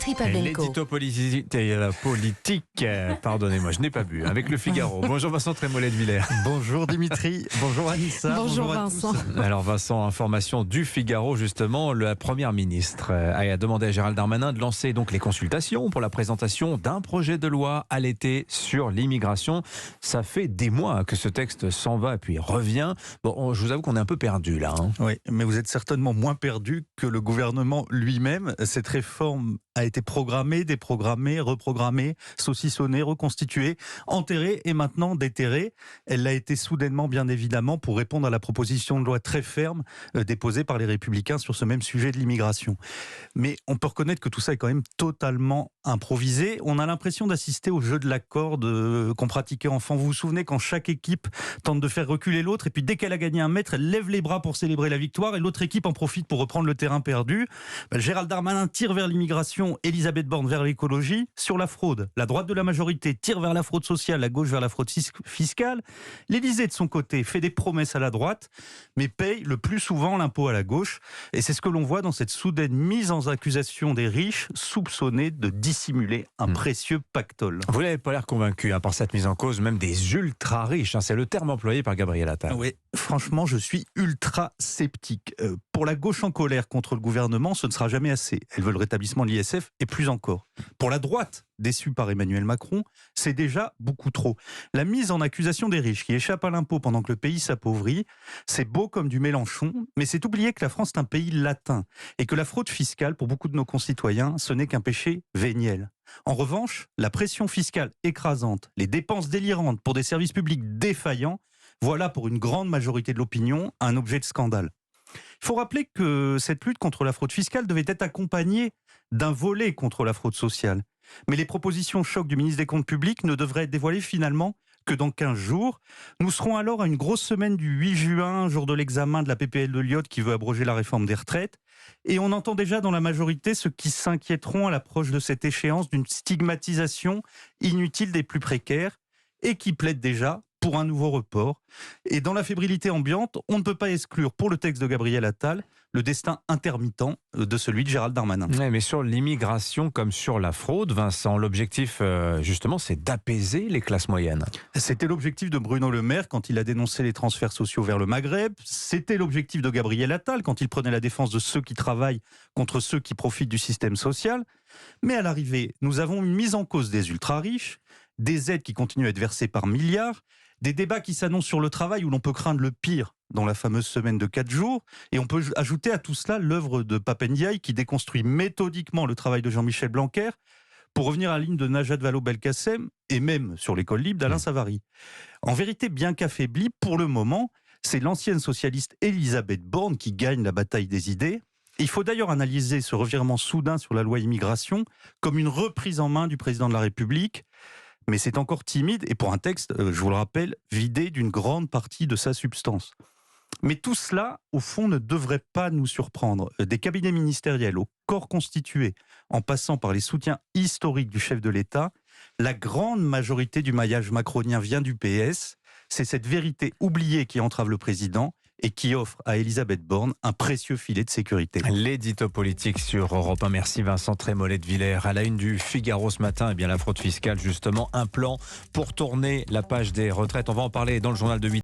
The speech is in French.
Dimitri Pavlenko. L'édito politique, pardonnez-moi, je n'ai pas bu, avec le Figaro. Bonjour Vincent Trémollet de Villers. Bonjour Dimitri, bonjour Anissa. Bonjour à Vincent. tous. Alors Vincent, information du Figaro justement, la première ministre a demandé à Gérald Darmanin de lancer donc les consultations pour la présentation d'un projet de loi à l'été sur l'immigration. Ça fait des mois que ce texte s'en va et puis revient. Bon, je vous avoue qu'on est un peu perdu là. Oui, mais vous êtes certainement moins perdu que le gouvernement lui-même. Cette réforme a été programmée, déprogrammée, reprogrammée, saucissonnée, reconstituée, enterrée et maintenant déterrée. Elle l'a été soudainement, bien évidemment, pour répondre à la proposition de loi très ferme déposée par les Républicains sur ce même sujet de l'immigration. Mais on peut reconnaître que tout ça est quand même totalement improvisé. On a l'impression d'assister au jeu de la corde qu'on pratiquait enfant. Vous vous souvenez quand chaque équipe tente de faire reculer l'autre et puis dès qu'elle a gagné un mètre, elle lève les bras pour célébrer la victoire et l'autre équipe en profite pour reprendre le terrain perdu. Gérald Darmanin tire vers l'immigration, Elisabeth Borne vers l'écologie. Sur la fraude, la droite de la majorité tire vers la fraude sociale, la gauche vers la fraude fiscale. L'Élysée, de son côté, fait des promesses à la droite, mais paye le plus souvent l'impôt à la gauche. Et c'est ce que l'on voit dans cette soudaine mise en accusation des riches, soupçonnés de dissimuler un précieux pactole. Vous n'avez pas l'air convaincu par cette mise en cause, même des ultra riches. C'est le terme employé par Gabriel Attal. Oui, franchement, je suis ultra sceptique. Pour la gauche en colère contre le gouvernement, ce ne sera jamais assez. Elle veut le rétablissement de l'ISF et plus encore. Pour la droite, déçue par Emmanuel Macron, c'est déjà beaucoup trop. La mise en accusation des riches qui échappent à l'impôt pendant que le pays s'appauvrit, c'est beau comme du Mélenchon, mais c'est oublier que la France est un pays latin et que la fraude fiscale, pour beaucoup de nos concitoyens, ce n'est qu'un péché véniel. En revanche, la pression fiscale écrasante, les dépenses délirantes pour des services publics défaillants, voilà pour une grande majorité de l'opinion un objet de scandale. Il faut rappeler que cette lutte contre la fraude fiscale devait être accompagnée d'un volet contre la fraude sociale. Mais les propositions choc du ministre des Comptes publics ne devraient être dévoilées finalement que dans 15 jours. Nous serons alors à une grosse semaine du 8 juin, jour de l'examen de la PPL de Lyotte qui veut abroger la réforme des retraites. Et on entend déjà dans la majorité ceux qui s'inquiéteront à l'approche de cette échéance d'une stigmatisation inutile des plus précaires et qui plaident déjà pour un nouveau report. Et dans la fébrilité ambiante, on ne peut pas exclure pour le texte de Gabriel Attal le destin intermittent de celui de Gérald Darmanin. Ouais, mais sur l'immigration comme sur la fraude, Vincent, l'objectif justement c'est d'apaiser les classes moyennes. C'était l'objectif de Bruno Le Maire quand il a dénoncé les transferts sociaux vers le Maghreb. C'était l'objectif de Gabriel Attal quand il prenait la défense de ceux qui travaillent contre ceux qui profitent du système social. Mais à l'arrivée, nous avons une mise en cause des ultra-riches, des aides qui continuent à être versées par milliards, des débats qui s'annoncent sur le travail où l'on peut craindre le pire dans la fameuse semaine de 4 jours. Et on peut ajouter à tout cela l'œuvre de Pape Ndiaye qui déconstruit méthodiquement le travail de Jean-Michel Blanquer pour revenir à la ligne de Najat Vallaud-Belkacem et même sur l'école libre d'Alain Savary. En vérité, bien qu'affaiblie, pour le moment, c'est l'ancienne socialiste Elisabeth Borne qui gagne la bataille des idées. Il faut d'ailleurs analyser ce revirement soudain sur la loi immigration comme une reprise en main du président de la République. Mais c'est encore timide et pour un texte, je vous le rappelle, vidé d'une grande partie de sa substance. Mais tout cela, au fond, ne devrait pas nous surprendre. Des cabinets ministériels au corps constitué, en passant par les soutiens historiques du chef de l'État, la grande majorité du maillage macronien vient du PS. C'est cette vérité oubliée qui entrave le président et qui offre à Elisabeth Borne un précieux filet de sécurité. L'édito politique sur Europe 1. Merci Vincent Trémollet de Villers. À la une du Figaro ce matin, eh bien la fraude fiscale justement, un plan pour tourner la page des retraites. On va en parler dans le journal de 8.